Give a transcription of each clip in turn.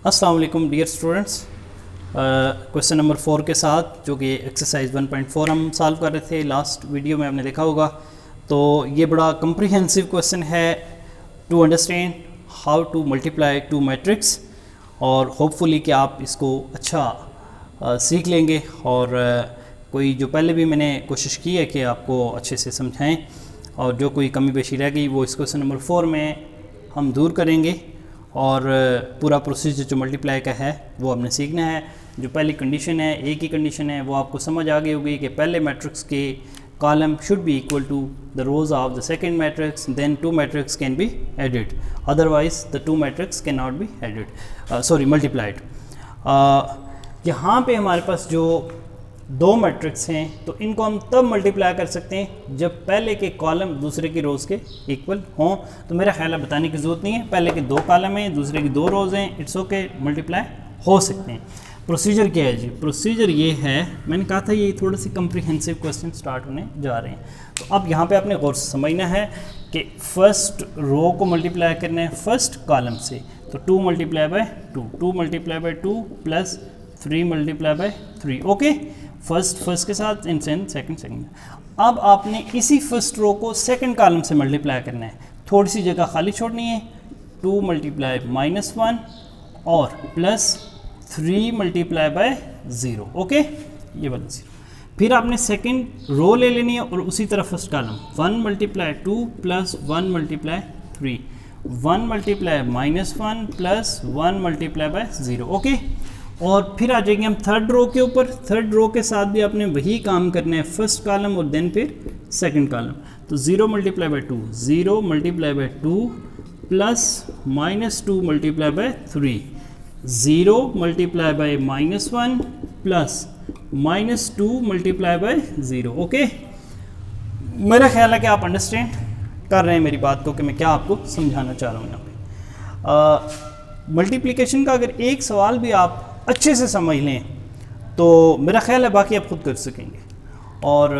अस्सलाम वालेकुम dear students. Question number 4 के साथ जो कि एक्सरसाइज 1.4 हम सॉल्व कर रहे थे, लास्ट वीडियो में आपने देखा होगा। तो ये बड़ा कम्प्रीहेंसिव क्वेश्चन है to understand how to multiply two matrix, और होपफुली कि आप इसको अच्छा सीख लेंगे। और कोई जो पहले भी मैंने कोशिश की है कि आपको अच्छे से समझाएं, और जो कोई कमी पेशी रह गई वो इस क्वेश्चन नंबर 4 में हम दूर करेंगे। और पूरा प्रोसीजर जो मल्टीप्लाई का है वो आपने सीखना है। जो पहली कंडीशन है, एक ही कंडीशन है, वो आपको समझ आ गई होगी कि पहले मैट्रिक्स के column should be equal to the rows of the second matrix, then two matrix can be added, otherwise the two matrix can not be added multiplied. यहाँ पे हमारे पास जो दो मैट्रिक्स हैं तो इनको हम तब मल्टीप्लाई कर सकते हैं जब पहले के कॉलम दूसरे की रोज़ के इक्वल हों। तो मेरा ख्याल है बताने की ज़रूरत नहीं है, पहले के दो कॉलम हैं, दूसरे की दो रोज़ हैं, इट्स ओके, मल्टीप्लाई हो सकते हैं। प्रोसीजर क्या है जी? प्रोसीजर ये है, मैंने कहा था ये थोड़े से कम्प्रीहेंसिव क्वेश्चन स्टार्ट होने जा रहे हैं। तो अब यहाँ पे आपने गौर से समझना है कि फर्स्ट रो को मल्टीप्लाई करना है फर्स्ट कॉलम से, तो 2 multiply by 2, 2 multiply by 2 plus 3 multiply by 3, okay. First के साथ इन सेकंड। अब आपने इसी फर्स्ट रो को सेकंड कॉलम से मल्टीप्लाई करना है, थोड़ी सी जगह खाली छोड़नी है। 2 मल्टीप्लाई -1 और प्लस 3 मल्टीप्लाई बाय 0, ओके, ये वाला 0। फिर आपने सेकंड रो ले लेनी है और उसी तरह first column 1 multiply 2 plus 1 multiply 3, 1 multiply -1 plus 1 multiply by 0, okay. और फिर आ जाएंगे हम थर्ड रो के ऊपर। थर्ड रो के साथ भी आपने वही काम करना है, फर्स्ट कॉलम और देन फिर सेकंड कॉलम। तो 0 multiply by 2, 0 multiply by 2 plus -2 multiply by 3, 0 multiply by -1 plus -2 multiply by 0, okay. मेरा ख्याल है कि आप अंडरस्टैंड कर रहे हैं मेरी बात को कि मैं क्या आपको समझाना चाह रहा हूँ यहाँ पे। मल्टीप्लिकेशन का अगर एक सवाल भी आप अच्छे से समझ लें तो मेरा ख्याल है बाकी आप खुद कर सकेंगे। और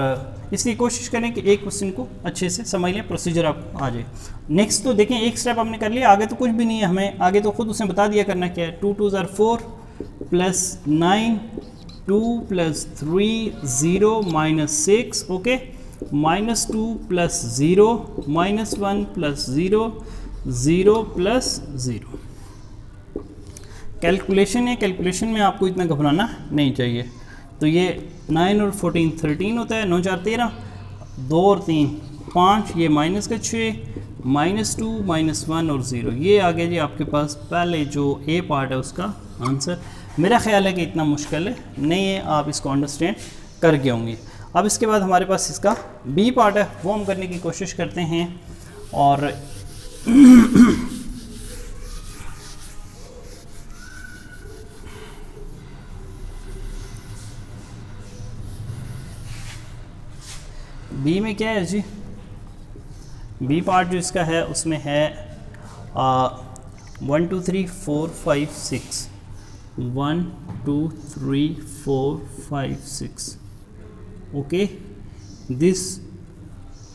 इसलिए कोशिश करें कि एक क्वेश्चन को अच्छे से समझ लें, प्रोसीजर आपको आ जाए। नेक्स्ट तो देखें, एक स्टेप आपने कर लिया, आगे तो कुछ भी नहीं है, हमें आगे तो खुद उसने बता दिया करना क्या है। 2 2 are 4 plus 9, 2 plus 3 0 -6, okay, -2 plus 0 -1 plus 0 0 plus 0। Calculation है, कैलकुलेशन में आपको इतना घबराना नहीं चाहिए। तो ये 9 और 14 13 होता है, 9 4 13, 2 और 3 5, ये माइनस का 6, -2 -1 और 0, ये आ गया जी आपके पास पहले जो ए पार्ट है उसका आंसर। मेरा ख्याल है कि इतना मुश्किल नहीं है, आप इसको अंडरस्टैंड कर गए होंगे। अब इसके बाद हमारे पास इसका बी पार्ट है, वो हम करने की कोशिश करते हैं। और बी में क्या है जी? बी पार्ट जो इसका है उसमें है 1 2 3 4 5 6, 1 2 3 4 5 6, ओके। दिस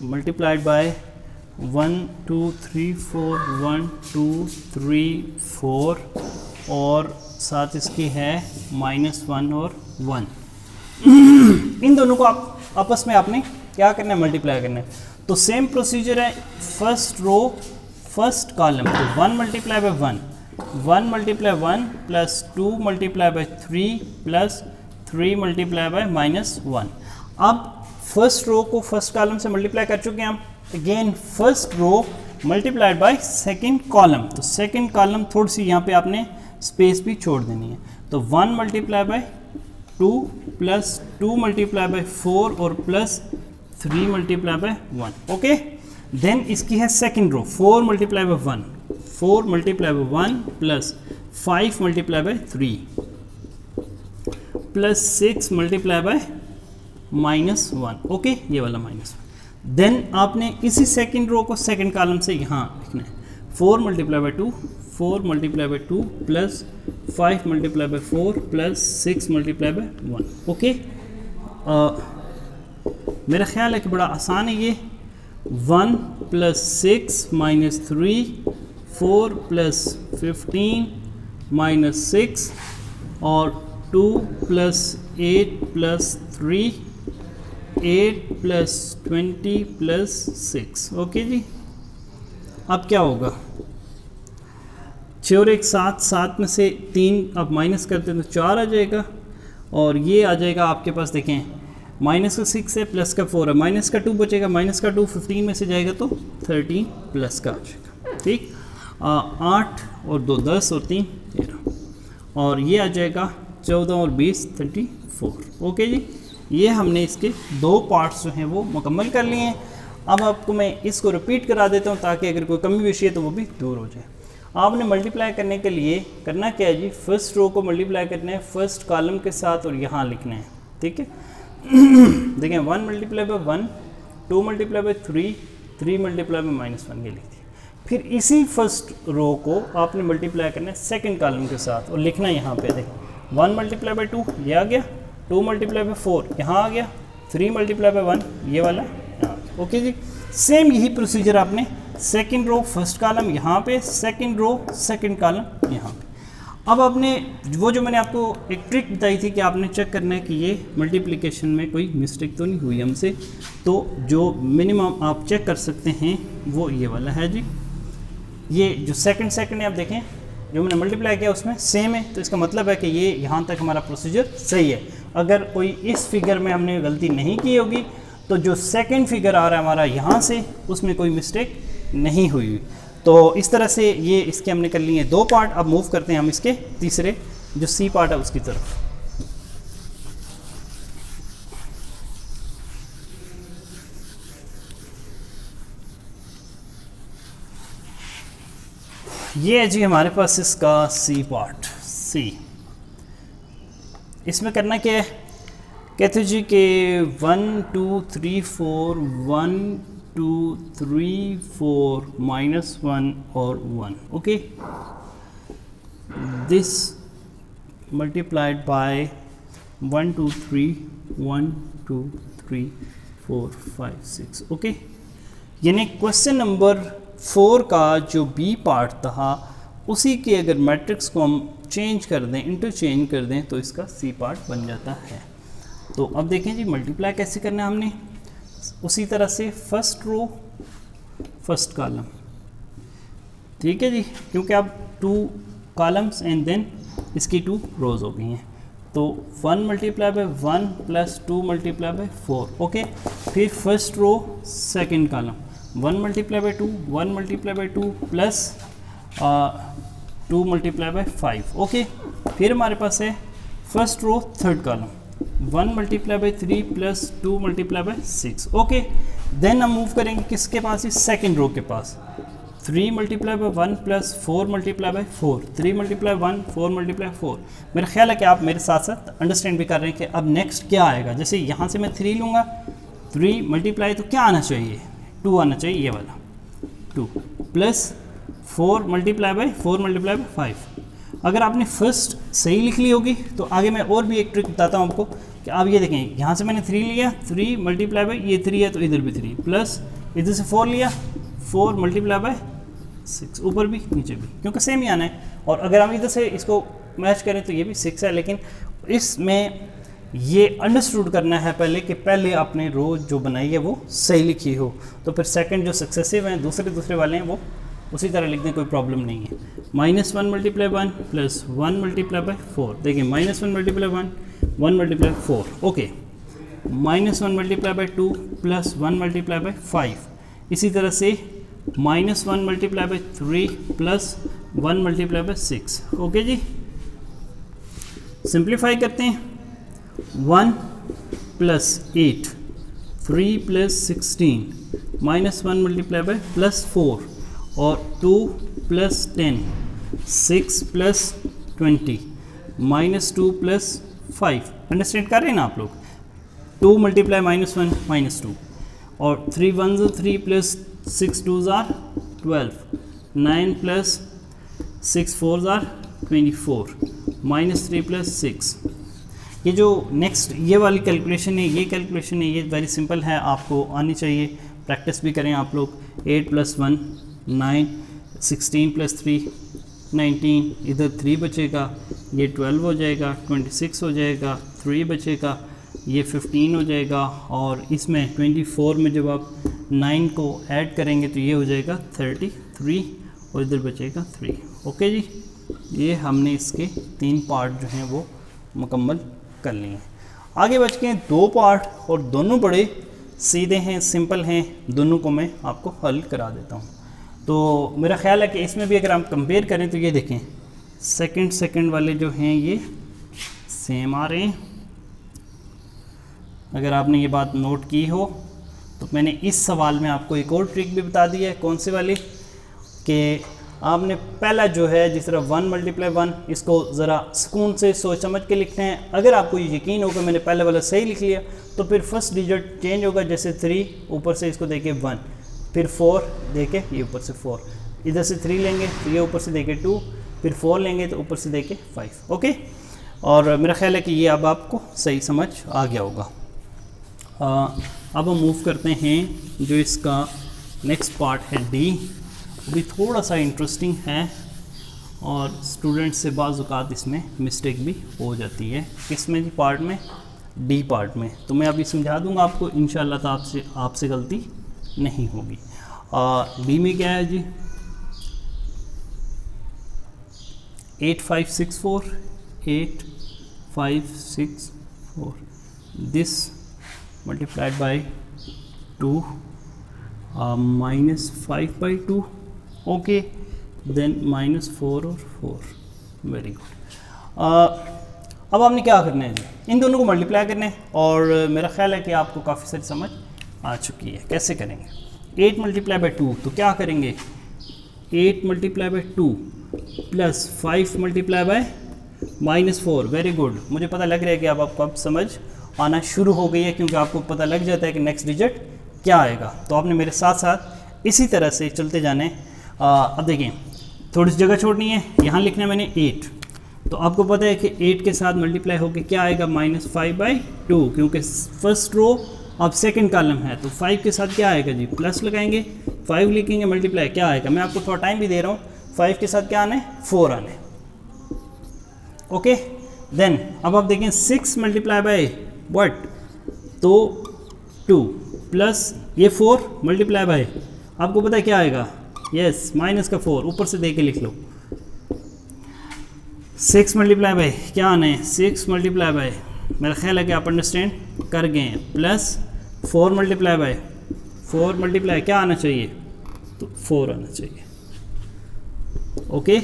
मल्टीप्लाइड बाय 1 2 3 4 1 2 3 4 और साथ इसकी है -1 और 1। इन दोनों को आप आपस में आपने क्या करना है? मल्टीप्लाई करना है। तो सेम प्रोसीजर है, फर्स्ट रो फर्स्ट कॉलम, तो 1 multiply by 1, 1 multiply 1 plus 2 multiply by 3 plus 3 multiply by -1। अब फर्स्ट रो को फर्स्ट कॉलम से मल्टीप्लाई कर चुके हैं हम। Again first row multiplied by second column, तो सेकंड कॉलम थोड़ी सी यहाँ पे आपने स्पेस भी छोड़ देनी है। तो 1 multiply by 2 plus 2 multiply by 4 और plus 3 multiply by 1, okay. Then इसकी है second row, 4 multiply by 1, 4 multiply by 1 plus 5 multiply by 3 plus 6 multiply by -1, okay, ये वाला -1। देन आपने इसी सेकंड रो को सेकंड कॉलम से यहाँ लिखना है, 4 multiply by 2, 4 multiply by 2 plus 5 multiply by 4 plus 6 multiply by 1, okay. मेरा ख्याल है कि बड़ा आसान है ये। 1 प्लस 6 -3, 4 प्लस 15 -6 और 2 + 8 + 3 8 + 20 + 6। ओके जी, अब क्या होगा, 6 और 1 7, 7 में से 3 आप माइनस करते हैं तो 4 आ जाएगा, और ये आ जाएगा आपके पास, देखें -6 है, प्लस का 4 है, माइनस का 2 बचेगा, माइनस का 2 15 में से जाएगा तो 13 प्लस का आ जाएगा। ठीक, 8 और 2 10 और 3 13, और ये आ जाएगा 14 और 20 34। ओके जी, ये हमने इसके 2 पार्ट्स जो हैं वो मुकम्मल कर लिए हैं। अब आपको मैं इसको रिपीट करा देता हूँ ताकि अगर कोई कमी विषय है तो वो भी दूर हो जाए। आपने मल्टीप्लाई करने के लिए करना क्या है जी, फर्स्ट रो को मल्टीप्लाई करना है फर्स्ट कॉलम के साथ और यहाँ लिखना है। ठीक है, देखें 1 × 1, 2 × 3, 3 × -1 ये लिख दिया। फिर इसी फर्स्ट रो को आपने मल्टीप्लाई करना है सेकंड कॉलम के साथ और लिखना है यहाँ पे, देखें 1 × 2 ये आ गया, 2 × 4 यहाँ आ गया, 3 × 1 ये वाला यहाँ आ गया। ओके जी, सेम यही प्रोसीजर आपने सेकंड रो फर्स्ट कॉलम यहाँ पे, सेकंड रो सेकंड कॉलम यहाँ पे। अब आपने वो जो मैंने आपको एक ट्रिक बताई थी कि आपने चेक करना है कि ये मल्टीप्लिकेशन में कोई मिस्टेक तो नहीं हुई हमसे, तो जो मिनिमम आप चेक कर सकते हैं वो ये वाला है जी। ये जो सेकंड है आप देखें, जो मैंने मल्टीप्लाई किया उसमें सेम है, तो इसका मतलब है कि ये यहाँ तक हमारा प्रोसीजर सही है। अगर कोई इस फिगर में हमने गलती नहीं की होगी तो जो सेकंड फिगर आ रहा है हमारा यहाँ से, उसमें कोई मिस्टेक नहीं हुई। तो इस तरह से ये इसके हमने कर लिए 2 पार्ट। अब मूव करते हैं हम इसके तीसरे जो सी पार्ट है उसकी तरफ। ये है जी हमारे पास इसका सी पार्ट। सी इसमें करना क्या है, कहते जी कि 1 2 3 4 1 2 3 4 -1 और 1। Okay, this multiplied bye 1 2 3 1 2 3 4 5 6। Okay, यानी क्वेश्चन नंबर 4 का जो बी पार्ट था उसी के अगर मैट्रिक्स को हम चेंज कर दें, इंटरचेंज कर दें, तो इसका सी पार्ट बन जाता है। तो अब देखें जी मल्टीप्लाई कैसे करना है हमने, उसी तरह से फर्स्ट रो फर्स्ट कॉलम। ठीक है जी, क्योंकि अब 2 कॉलम्स एंड देन इसकी 2 रोज हो गई हैं, तो 1 × 1 + 2 × 4। ओके, फिर first row second column 1 × 2 1 × 2 plus 2 × 5। Okay, फिर हमारे पास है first row third column 1 × 3 plus 2 × 6। Okay, then हम मूव करेंगे किसके पास, इस सेकेंड रो के पास 3 × 1 प्लस 4 × 4, 3 × 1 4 × 4। मेरा ख्याल है कि आप मेरे साथ साथ अंडरस्टैंड भी कर रहे हैं कि अब नेक्स्ट क्या आएगा। जैसे यहाँ से मैं 3 लूँगा, 3 मल्टीप्लाई तो क्या आना चाहिए, 2 आना चाहिए, ये वाला 2 प्लस 4 × 4 × 5। अगर आपने फर्स्ट सही लिख ली होगी तो आगे मैं और भी एक ट्रिक बताता हूँ आपको कि आप ये देखें, यहाँ से मैंने 3 लिया, 3 × ये 3 है तो इधर भी 3 प्लस इधर से 4 लिया, 4 × 6, ऊपर भी नीचे भी, क्योंकि सेम ही आना है। और अगर हम इधर से इसको मैच करें तो ये भी 6 है, लेकिन इसमें ये अंडरस्टूड करना है पहले कि पहले आपने रो जो बनाई है वो सही लिखी हो, तो फिर सेकंड जो सक्सेसिव हैं दूसरे वाले हैं वो उसी तरह लिख दें, कोई प्रॉब्लम नहीं है। -1 × 1 प्लस 1 × 4, देखिए -1 × 1 1 × 4। ओके, -1 × 2 प्लस 1 × 5, इसी तरह से -1 × 3 प्लस 1 × 6। ओके जी, सिंप्लीफाई करते हैं, 1 + 8 3 + 16 -1 × +4 और 2 + 10 6 + 20 -2 + 5। अंडरस्टैंड कर रहे हैं ना आप लोग, 2 × -1 -2 और 3 1s are 3 plus 6 2s are 12, 9 plus 6 4s are 24, -3 + 6। ये जो नेक्स्ट ये वाली कैलकुलेशन है, ये कैलकुलेशन है, ये वेरी सिंपल है, आपको आनी चाहिए, प्रैक्टिस भी करें आप लोग। 8 + 1 9, 16 + 3 19, इधर 3 बचेगा, ये 12 हो जाएगा, 26 हो जाएगा, 3 बचेगा, ये 15 हो जाएगा, और इसमें 24 में जब आप 9 को ऐड करेंगे तो ये हो जाएगा 33, और इधर बचेगा 3। ओके जी, ये हमने इसके 3 पार्ट जो हैं वो मुकम्मल कर लिए हैं। आगे बच गए 2 पार्ट, और दोनों बड़े सीधे हैं, सिंपल हैं, दोनों को मैं आपको हल करा देता हूँ। तो मेरा ख्याल है कि इसमें भी अगर हम कंपेयर करें तो ये देखें सेकंड वाले जो हैं ये सेम आ रहे हैं। अगर आपने ये बात नोट की हो तो मैंने इस सवाल में आपको एक और ट्रिक भी बता दी है। कौन सी वाली? कि आपने पहला जो है जिस तरह 1 × 1 इसको ज़रा सुकून से सोच समझ के लिखते हैं। अगर आपको ये यकीन होगा मैंने पहले वाला सही लिख लिया तो फिर फर्स्ट डिजिट चेंज होगा, जैसे 3 ऊपर से इसको देके 1, फिर 4 देके ये ऊपर से 4, इधर से 3 लेंगे तो ये ऊपर से देके 2, फिर 4 लेंगे तो ऊपर से देके 5। ओके, और मेरा ख्याल है कि ये अब आपको सही समझ आ गया होगा। अब हम मूव करते हैं जो इसका नेक्स्ट पार्ट है डी। भी थोड़ा सा इंटरेस्टिंग है और स्टूडेंट से बाज़ औक़ात इसमें मिस्टेक भी हो जाती है। किसमें जी? पार्ट में, डी पार्ट में। तो मैं अभी समझा दूंगा आपको, इंशाल्लाह तो आपसे गलती नहीं होगी। डी में क्या है जी? 8564 8564 this multiplied by 2 -5/2। Okay, then -4 और 4। Very good. अब आपने क्या करना है जी? इन दोनों को मल्टीप्लाई करना है, और मेरा ख्याल है कि आपको काफ़ी सारी समझ आ चुकी है। कैसे करेंगे? 8 × 2, तो क्या करेंगे? 8 × 2 प्लस 5 × -4। Very good. मुझे पता लग रहा है कि आपको अब समझ आना शुरू हो गई है, क्योंकि आपको पता लग जाता है कि नेक्स्ट डिजिट क्या आएगा। तो आपने मेरे साथ साथ इसी तरह से चलते जाना है। अब देखिए, थोड़ी सी जगह छोड़नी है, यहाँ लिखना है मैंने 8, तो आपको पता है कि 8 के साथ मल्टीप्लाई होकर क्या आएगा? -5/2, क्योंकि फर्स्ट रो अब सेकंड कॉलम है, तो 5 के साथ क्या आएगा जी? प्लस लगाएंगे, 5 लिखेंगे, मल्टीप्लाई क्या आएगा? मैं आपको थोड़ा टाइम भी दे रहा हूँ। 5 के साथ क्या आना है? 4 आना है। ओके, देन अब आप देखें 6 × व्हाट? तो 2 प्लस ये 4 मल्टीप्लाई बाय, आपको पता है क्या आएगा? यस, -4 ऊपर से दे के लिख लो। 6 × बाय क्या आना है? 6 × बाय, मेरा ख्याल है कि आप अंडरस्टैंड कर गए हैं, प्लस 4 × बाय 4 मल्टीप्लाई क्या आना चाहिए? तो 4 आना चाहिए। ओके,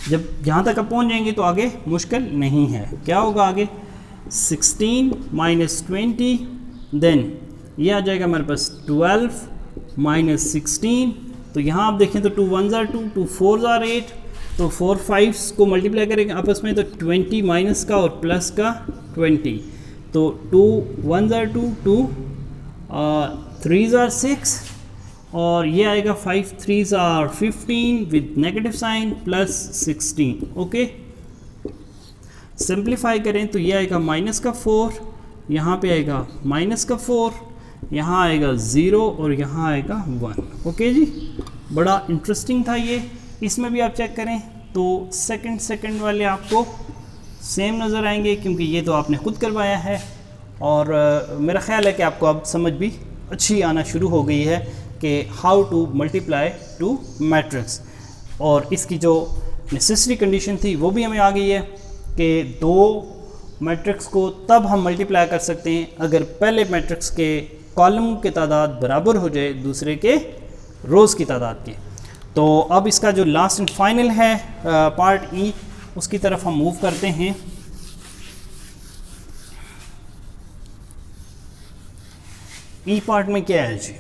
जब यहाँ तक आप पहुँच जाएंगे तो आगे मुश्किल नहीं है। क्या होगा आगे? 16 - 20, देन ये आ जाएगा हमारे पास 12 - 16। तो यहाँ आप देखें तो 2 1s are 2, 2 4s are 8, तो 4 5s को मल्टीप्लाई करेंगे आपस में तो 20 माइनस का और प्लस का 20, तो 2 1s are 2, 2 3s are 6, और ये आएगा 5 3s are 15 with negative sign plus 16। Okay, simplify करें तो ये आएगा -4, यहाँ पे आएगा -4, यहाँ आएगा 0 और यहाँ आएगा 1। ओके जी, बड़ा इंटरेस्टिंग था ये। इसमें भी आप चेक करें तो सेकंड वाले आपको सेम नज़र आएंगे, क्योंकि ये तो आपने खुद करवाया है, और मेरा ख्याल है कि आपको अब समझ भी अच्छी आना शुरू हो गई है कि how to multiply two matrix. और इसकी जो नेसेसरी कंडीशन थी वो भी हमें आ गई है कि 2 मैट्रिक्स को तब हम मल्टीप्लाई कर सकते हैं अगर पहले मैट्रिक्स के कॉलम की तादाद बराबर हो जाए दूसरे के रोज़ की तादाद के। तो अब इसका जो लास्ट एंड फाइनल है पार्ट ई, उसकी तरफ हम मूव करते हैं। ई पार्ट में क्या है जी?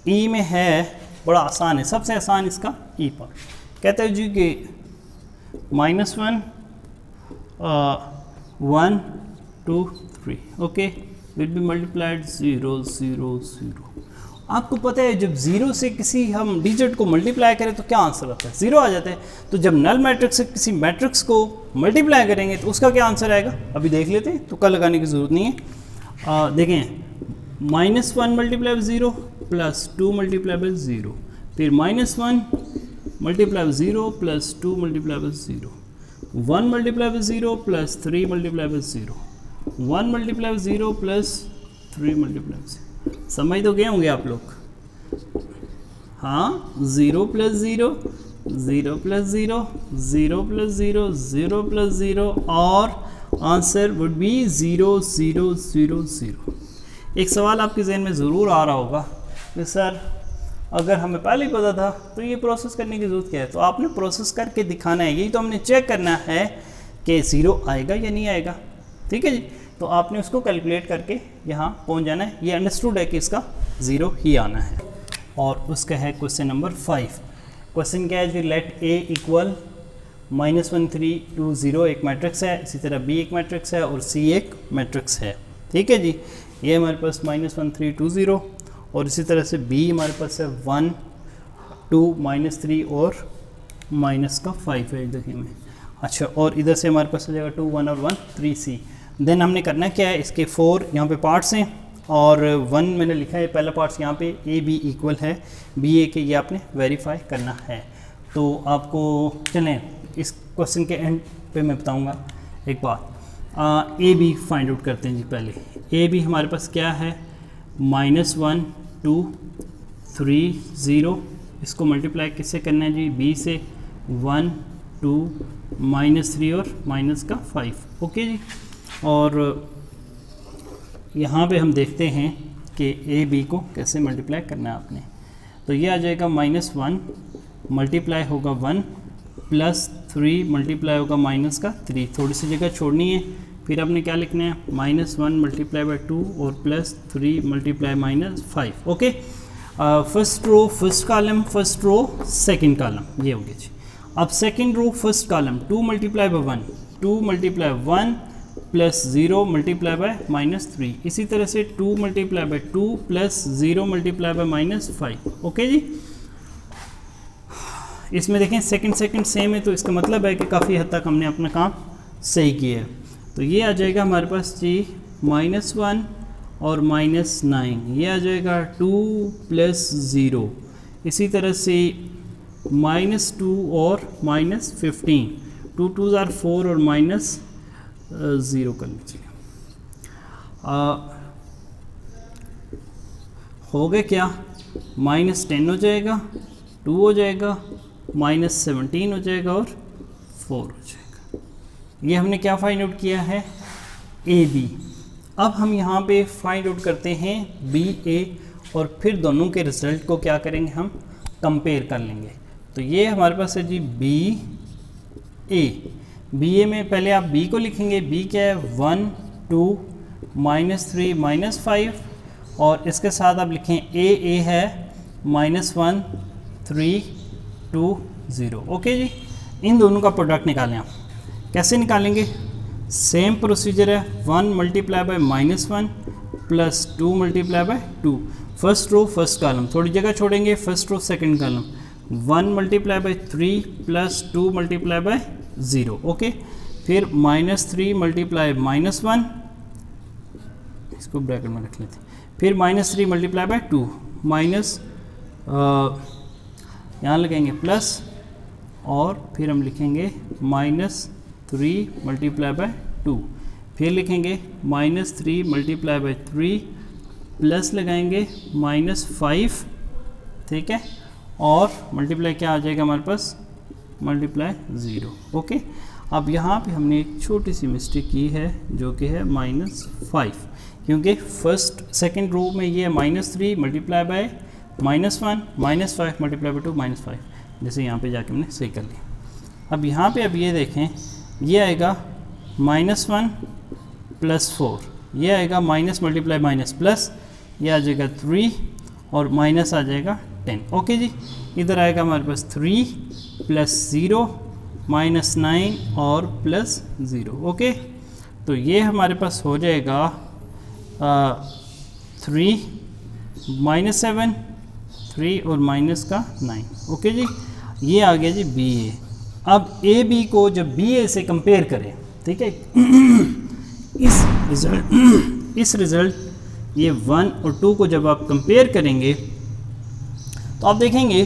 ई में है, बड़ा आसान है, सबसे आसान इसका ई पार्ट। कहते हैं जी कि -1 1 2 3, ओके, विल बी मल्टीप्लाइड 0 0 0। आपको पता है जब 0 से किसी हम डिजिट को मल्टीप्लाई करें तो क्या आंसर आता है? 0 आ जाता है। तो जब नल मैट्रिक्स से किसी मैट्रिक्स को मल्टीप्लाई करेंगे तो उसका क्या आंसर आएगा? अभी देख लेते हैं, तुक्का लगाने की ज़रूरत नहीं है। देखें, -1 × 0 + 2 × 0, फिर -1 multiply with 0 plus 2 multiply with 0, 1 multiply with 0 plus 3 multiply with 0, 1 multiply with 0 plus 3 multiply with 0। समझ तो गए होंगे आप लोग? हाँ, 0 प्लस 0, 0 प्लस 0, 0 प्लस 0, 0 प्लस 0 और आंसर वुड बी 0 0 0 0। एक सवाल आपके जहन में ज़रूर आ रहा होगा कि सर अगर हमें पहले ही पता था तो ये प्रोसेस करने की ज़रूरत क्या है? तो आपने प्रोसेस करके दिखाना है, यही तो हमने चेक करना है कि 0 आएगा या नहीं आएगा। ठीक है जी, तो आपने उसको कैलकुलेट करके यहाँ पहुँच जाना है। ये अंडरस्टूड है कि इसका 0 ही आना है। और उसका है क्वेश्चन नंबर 5। क्वेश्चन क्या है जी? लेट ए इक्वल -1 3 2 0 एक मैट्रिक्स है, इसी तरह बी एक मैट्रिक्स है और सी एक मैट्रिक्स है। ठीक है जी, ये हमारे पास -1 3 2 0 और इसी तरह से बी हमारे पास है 1 2 -3 और -5 है देखिए में। अच्छा, और इधर से हमारे पास हो जाएगा 2 1 और 1 3 सी। देन हमने करना क्या है, इसके 4 यहाँ पे पार्ट्स हैं और 1 मैंने लिखा है पहला पार्ट्स यहाँ पे ए बी इक्वल है बी ए के, ये आपने वेरीफाई करना है। तो आपको चलें इस क्वेश्चन के एंड पे मैं बताऊँगा एक बात। ए बी फाइंड आउट करते हैं जी। पहले ए बी हमारे पास क्या है? -1 2 3 0। इसको मल्टीप्लाई किससे करना है जी? बी से 1 2 -3 और -5। ओके जी, और यहाँ पे हम देखते हैं कि ए बी को कैसे मल्टीप्लाई करना है आपने। तो ये आ जाएगा -1 मल्टीप्लाई होगा 1 प्लस 3 मल्टीप्लाई होगा -3। थोड़ी सी जगह छोड़नी है, फिर आपने क्या लिखना है? -1 मल्टीप्लाई बाई 2 और +3 multiply -5। Okay, first row first column, first row second column, ये हो गया जी। अब second row first column 2 multiply by 1, 2 multiply 1 plus 0 multiply by -3। इसी तरह से 2 multiply by 2 plus 0 multiply by -5। Okay जी, इसमें देखें सेकंड सेम है, तो इसका मतलब है कि काफ़ी हद तक हमने अपना काम सही किया है। तो ये आ जाएगा हमारे पास जी -1 और -9, ये आ जाएगा 2 प्लस 0। इसी तरह से -2 और -15, 2 2 आर 4 और -0 कर लीजिए। हो गए क्या? -10 हो जाएगा, 2 हो जाएगा, -17 हो जाएगा और 4 हो जाएगा। ये हमने क्या फाइंड आउट किया है? A B. अब हम यहाँ पे फाइंड आउट करते हैं बी ए और फिर दोनों के रिजल्ट को क्या करेंगे? हम कंपेयर कर लेंगे। तो ये हमारे पास है जी बी ए। बी ए में पहले आप बी को लिखेंगे। बी क्या है? 1 2 -3 -5 और इसके साथ आप लिखें ए है -1 3 2 0। ओके जी, इन दोनों का प्रोडक्ट निकालें। आप कैसे निकालेंगे? सेम प्रोसीजर है, 1 multiply by -1 plus 2 multiply by 2। First row first column, थोड़ी जगह छोड़ेंगे, first row second column, 1 multiply by 3 plus 2 multiply by 0। Okay, फिर -3 मल्टीप्लाई -1, इसको ब्रैकेट में रख लेते हैं, फिर -3 मल्टीप्लाई बाय 2 माइनस यहाँ लगेंगे प्लस और फिर हम लिखेंगे -3 मल्टीप्लाई बाय 2, फिर लिखेंगे -3 मल्टीप्लाई बाय 3 प्लस लगाएंगे -5, ठीक है, और मल्टीप्लाई क्या आ जाएगा हमारे पास? मल्टीप्लाई 0। ओके, अब यहाँ पे हमने एक छोटी सी मिस्टेक की है जो कि है -5, क्योंकि फर्स्ट सेकंड रो में ये है -3 मल्टीप्लाई बाय -1 -5 मल्टीप्लाई बाय 2 -5, जैसे यहाँ पे जाके हमने सही कर लिया। अब यहाँ पे अब ये देखें, ये आएगा -1 प्लस 4, ये आएगा माइनस मल्टीप्लाई माइनस प्लस, ये आ जाएगा 3 और माइनस आ जाएगा 10। ओके जी, इधर आएगा हमारे पास 3 प्लस 0 -9 और प्लस 0। ओके, तो ये हमारे पास हो जाएगा 3 -7 3 और माइनस का 9। ओके जी, ये आ गया जी बी ए। अब ए बी को जब बी ए से कंपेयर करें, ठीक है, इस रिज़ल्ट ये 1 और 2 को जब आप कंपेयर करेंगे तो आप देखेंगे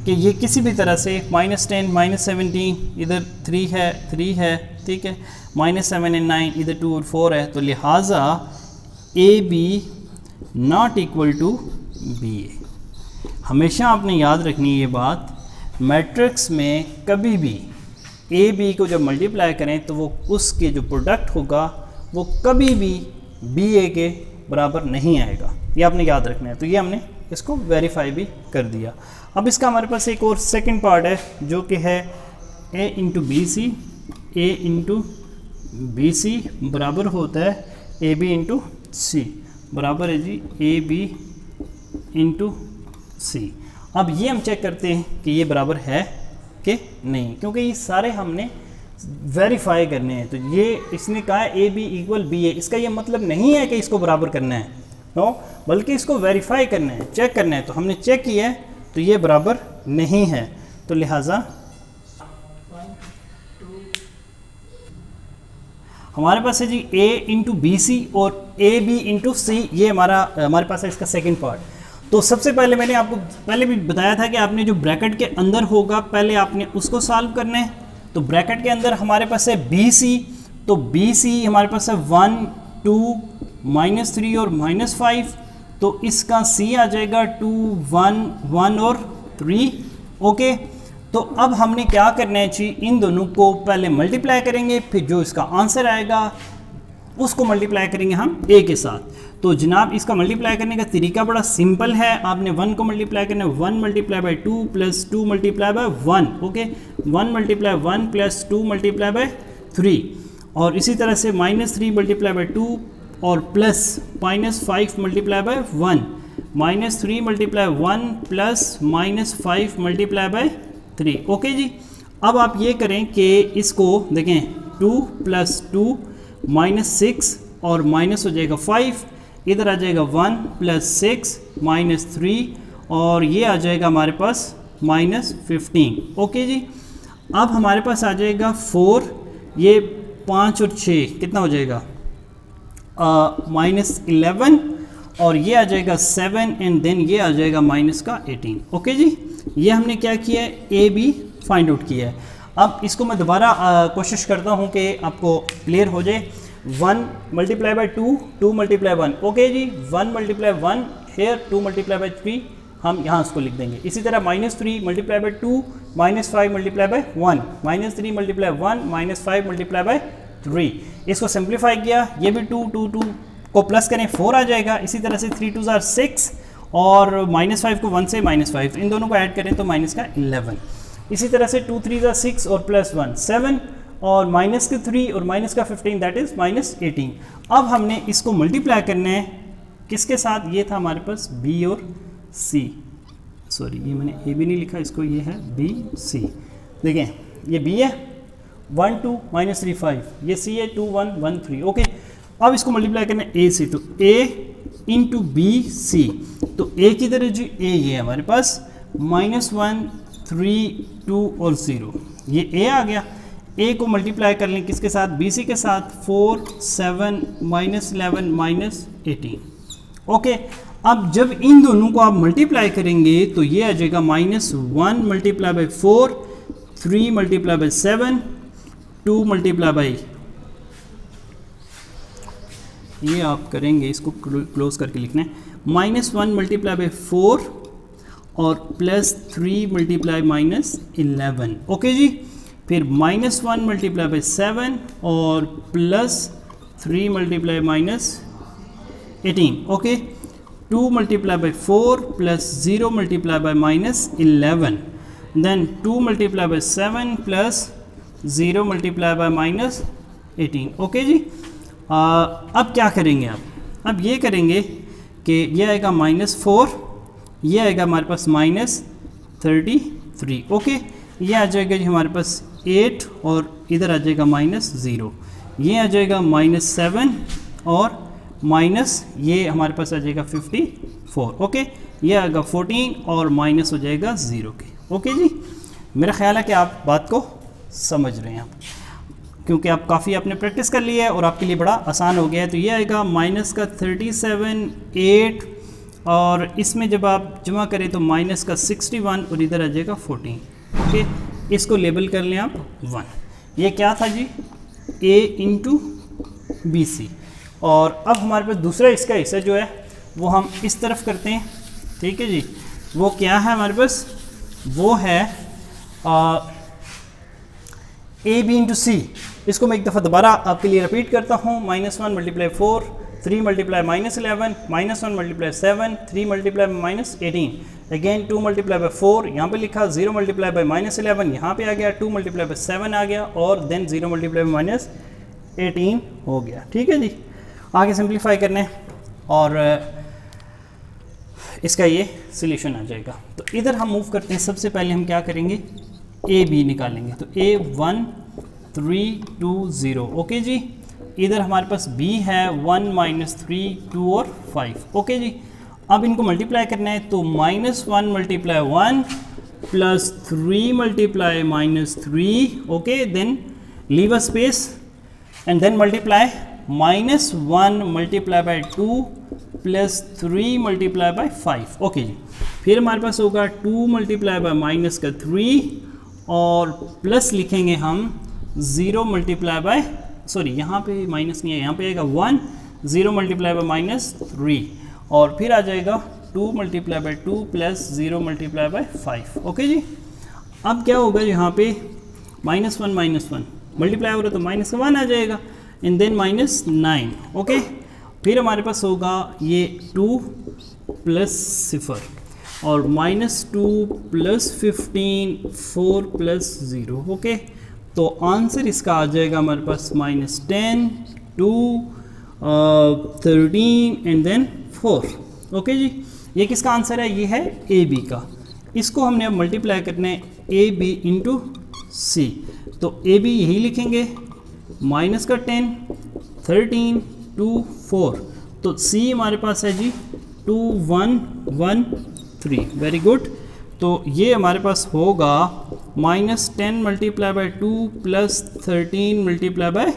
कि ये किसी भी तरह से -10 -17 इधर 3 है, ठीक है, -7 एंड 9 इधर 2 और 4 है, तो लिहाजा A B not equal to B A. हमेशा आपने याद रखनी ये बात, मैट्रिक्स में कभी भी ए बी को जब मल्टीप्लाई करें तो वो उसके जो प्रोडक्ट होगा वो कभी भी बी ए के बराबर नहीं आएगा, ये आपने याद रखना है। तो ये हमने इसको वेरीफाई भी कर दिया। अब इसका हमारे पास एक और सेकंड पार्ट है जो कि है ए इंटू बी सी, ए इंटू बी सी बराबर होता है ए बी इंटू सी, बराबर है जी ए बी इंटू सी। अब ये हम चेक करते हैं कि ये बराबर है कि नहीं, क्योंकि ये सारे हमने वेरीफाई करने हैं। तो ये इसने कहा है ए बी इक्वल बी ए, इसका ये मतलब नहीं है कि इसको बराबर करना है, नो, बल्कि इसको वेरीफाई करना है, चेक करना है। तो हमने चेक किया है तो ये बराबर नहीं है, तो लिहाजा हमारे पास है जी a इंटू बी सी और ए बी इंटू सी, ये हमारे पास है इसका सेकंड पार्ट। तो सबसे पहले मैंने आपको पहले भी बताया था कि आपने जो ब्रैकेट के अंदर होगा पहले आपने उसको सॉल्व करना है। तो ब्रैकेट के अंदर हमारे पास है बी सी, तो बी सी हमारे पास है 1 2 -3 और -5, तो इसका सी आ जाएगा 2 1 1 और 3। ओके, तो अब हमने क्या करना है जी, इन दोनों को पहले मल्टीप्लाई करेंगे, फिर जो इसका आंसर आएगा उसको मल्टीप्लाई करेंगे हम ए के साथ। तो जनाब इसका मल्टीप्लाई करने का तरीका बड़ा सिंपल है, आपने 1 को मल्टीप्लाई करना है 1 multiply by 2 plus 2 multiply by 1, okay, 1 multiply 1 plus 2 multiply by 3, और इसी तरह से -3 मल्टीप्लाई बाई 2 और plus -5 multiply by 1, -3 multiply 1 plus -5 multiply by 3। Okay जी, अब आप ये करें कि इसको देखें 2 प्लस 2 -6 और माइनस हो जाएगा 5, इधर आ जाएगा 1 प्लस 6 -3 और ये आ जाएगा हमारे पास -15। ओके जी, अब हमारे पास आ जाएगा 4, ये 5 और 6 कितना हो जाएगा -11, और ये आ जाएगा 7 एंड देन ये आ जाएगा -18। ओके जी, ये हमने क्या किया है, ए बी फाइंड आउट किया है। अब इसको मैं दोबारा कोशिश करता हूँ कि आपको क्लियर हो जाए। 1 मल्टीप्लाई बाई 2, 2 मल्टीप्लाई 1, ओके जी, 1 मल्टीप्लाई 1 हेयर, 2 मल्टीप्लाई बाई 3 हम यहाँ उसको लिख देंगे। इसी तरह -3 multiply by 2, -5 multiply by 1, -3 multiply 1, -5 multiply by 3। इसको सिंप्लीफाई किया, ये भी 2 2 2 को प्लस करें 4 आ जाएगा। इसी तरह से 3 2 6 और -5 को 1 से -5 इन दोनों को ऐड करें तो -11। इसी तरह से 2 3 6 और प्लस 1 7 और -3 और -15 दैट इज़ -18। अब हमने इसको मल्टीप्लाई करना है किसके साथ, ये था हमारे पास बी और सी, सॉरी ये मैंने ए बी नहीं लिखा, इसको ये है बी सी। देखें ये बी है 1 2 -3 5, ये सी है 2 1 1 3। ओके, अब इसको मल्टीप्लाई करना है ए से, तो ए इंटू बी सी, तो ए की तरह जी ए ये है हमारे पास -1 3 2 और 0, ये ए आ गया। ए को मल्टीप्लाई कर लें किसके साथ, बी सी के साथ, 4 7 -11 -18। ओके, अब जब इन दोनों को आप मल्टीप्लाई करेंगे तो ये आ जाएगा -1 multiply by 4, 3 multiply by 7, 2 multiply by, ये आप करेंगे इसको क्लोज करके लिखना है, -1 मल्टीप्लाई बाई 4 और प्लस 3 मल्टीप्लाई -11। ओके जी, फिर -1 मल्टीप्लाई बाई 7 और plus 3 multiply -18। Okay, 2 multiply by 4 plus 0 multiply by -11, then 2 multiply by 7 plus 0 multiply by -18। Okay जी, अब क्या करेंगे आप, अब ये करेंगे कि ये आएगा -4, ये आएगा हमारे पास -33। ओके, ये आ जाएगा जी हमारे पास 8 और इधर आ जाएगा -0, ये आ जाएगा -7 और माइनस ये हमारे पास आ जाएगा 54। ओके, ये आएगा 14 और माइनस हो जाएगा 0 के। ओके जी, मेरा ख्याल है कि आप बात को समझ रहे हैं आप, क्योंकि आप काफ़ी आपने प्रैक्टिस कर ली है और आपके लिए बड़ा आसान हो गया है। तो ये आएगा -37 8 और इसमें जब आप जमा करें तो माइनस का 61 और इधर आ जाएगा 14। ओके, इसको लेबल कर लें आप 1। ये क्या था जी, a इंटू बी सी। और अब हमारे पास दूसरा इसका हिस्सा जो है वो हम इस तरफ करते हैं, ठीक है जी। वो क्या है हमारे पास, वो है ए बी इंटू सी। इसको मैं एक दफ़ा दोबारा आपके लिए रिपीट करता हूँ। -1 multiply 4, 3 multiply -11, -1 multiply 7, 3 multiply -18, again 2 multiply by 4 यहाँ पे लिखा, 0 मल्टीप्लाई बाई -11 यहाँ पे आ गया, 2 मल्टीप्लाई बाई 7 आ गया, और देन 0 मल्टीप्लाई बाई -18 हो गया। ठीक है जी, आगे सिंप्लीफाई करने और इसका ये सोल्यूशन आ जाएगा। तो इधर हम मूव करते हैं। सबसे पहले हम क्या करेंगे, ए बी निकालेंगे। तो a 1 3 2 0। ओके जी, इधर हमारे पास b है 1 -3 2 और 5। ओके जी, अब इनको मल्टीप्लाई करना है। तो -1 multiply 1 plus 3 multiply -3। Okay, then leave a space and then multiply -1 multiply by 2 plus 3 multiply by 5। Okay जी, फिर हमारे पास होगा 2 मल्टीप्लाई बाई माइनस का 3 और प्लस लिखेंगे हम 0 मल्टीप्लाई बाय, सॉरी यहाँ पे माइनस नहीं है, यहाँ पे आएगा 1, 0 मल्टीप्लाई बाय -3 और फिर आ जाएगा 2 multiply by 2 plus 0 multiply by 5। Okay जी, अब क्या होगा यहाँ पे -1 मल्टीप्लाई हो रहा है तो -1 आ जाएगा एंड देन -9। ओके, फिर हमारे पास होगा ये 2 प्लस 0 और -2 प्लस 15 4 प्लस 0। ओके, तो आंसर इसका आ जाएगा हमारे पास -10 2 13 एंड देन 4। ओके जी, ये किसका आंसर है, ये है ए बी का। इसको हमने अब मल्टीप्लाई करना है ए बी इंटू सी। तो ए बी यही लिखेंगे, माइनस का 10 13 2 4। तो सी हमारे पास है जी 2 1 1 3। Very good. तो ये हमारे पास होगा -10 multiply by 2 plus 13 multiply by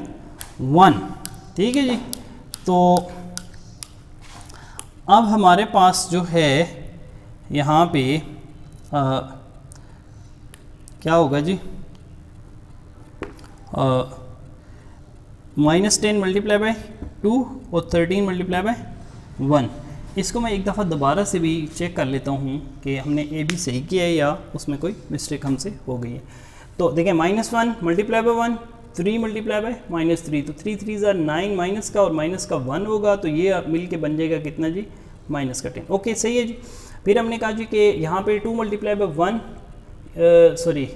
1। ठीक है जी, तो अब हमारे पास जो है यहाँ पे क्या होगा जी, -10 मल्टीप्लाई बाई 2 और 13 मल्टीप्लाई बाई 1। इसको मैं एक दफ़ा दोबारा से भी चेक कर लेता हूँ कि हमने ए बी सही किया है या उसमें कोई मिस्टेक हमसे हो गई है। तो देखें, -1 मल्टीप्लाई बाई 1, 3 मल्टीप्लाई बाई -3, तो 3 3 9 माइनस का और माइनस का 1 होगा, तो ये मिल के बन जाएगा कितना जी, माइनस का 10। ओके, सही है जी। फिर हमने कहा जी कि यहाँ पे 2 multiply by 1 sorry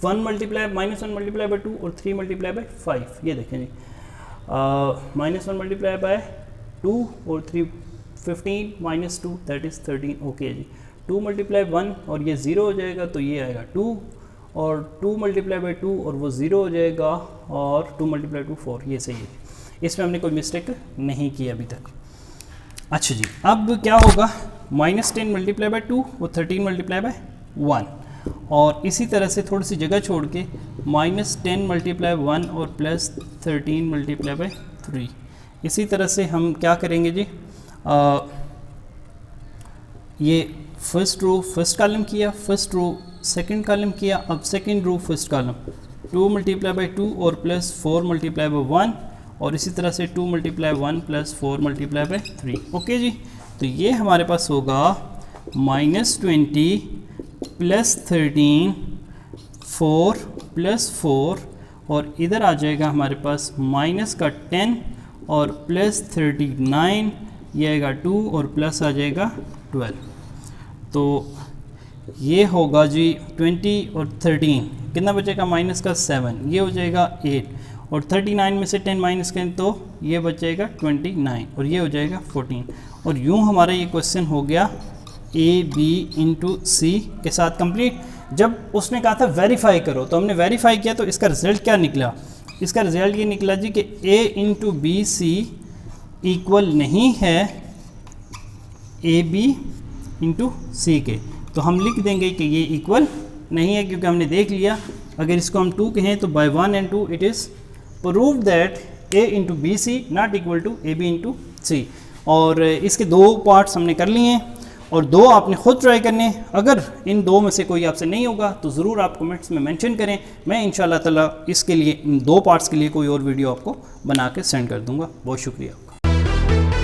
1 multiply -1 multiply by 2 और 3 मल्टीप्लाई बाई 5। ये देखें जी, -1 मल्टीप्लाई बाई 2 और 3 15 -2 दैट इज़ 13। ओके जी, 2 मल्टीप्लाई 1 और ये 0 हो जाएगा, तो ये आएगा 2 और 2 मल्टीप्लाई बाई 2 और वो 0 हो जाएगा और 2 मल्टीप्लाई 2 4। ये सही है, इसमें हमने कोई मिस्टेक नहीं की अभी तक। अच्छा जी, अब क्या होगा, -10 मल्टीप्लाई बाई 2 और 13 मल्टीप्लाई बाई 1 और इसी तरह से थोड़ी सी जगह छोड़ के -10 मल्टीप्लाई 1 और प्लस 13 मल्टीप्लाई बाई 3। इसी तरह से हम क्या करेंगे जी, ये फर्स्ट रो फर्स्ट कॉलम किया, फर्स्ट रो सेकंड कॉलम किया, अब second row first column 2 multiply by 2 और प्लस 4 मल्टीप्लाई बाई 1 और इसी तरह से 2 multiply 1 plus 4 multiply by 3। Okay जी, तो ये हमारे पास होगा -20 प्लस 13 4 प्लस 4 और इधर आ जाएगा हमारे पास माइनस का 10 और प्लस 39, ये आएगा 2 और प्लस आ जाएगा 12। तो ये होगा जी 20 और 13 कितना बचेगा, माइनस का 7, ये हो जाएगा 8 और 39 में से 10 माइनस करें तो ये बचेगा 29 और ये हो जाएगा 14। और यूँ हमारा ये क्वेश्चन हो गया ए बी इंटू सी के साथ कंप्लीट। जब उसने कहा था वेरीफाई करो, तो हमने वेरीफाई किया, तो इसका रिज़ल्ट क्या निकला, इसका रिज़ल्ट ये निकला जी कि ए इंटू बी सी इक्वल नहीं है ए बी इंटू सी के। तो हम लिख देंगे कि ये इक्वल नहीं है, क्योंकि हमने देख लिया अगर इसको हम 2 कहें तो by 1 and 2 it is prove that A into B C not equal to A B into C. और इसके 2 पार्ट्स हमने कर लिए हैं और 2 आपने ख़ुद ट्राई करने हैं। अगर इन 2 में से कोई आपसे नहीं होगा तो ज़रूर आप कमेंट्स में मेंशन करें, मैं इंशाल्लाह ताला इसके लिए इन 2 पार्ट्स के लिए कोई और वीडियो आपको बना के सेंड कर दूँगा। बहुत शुक्रिया आपका।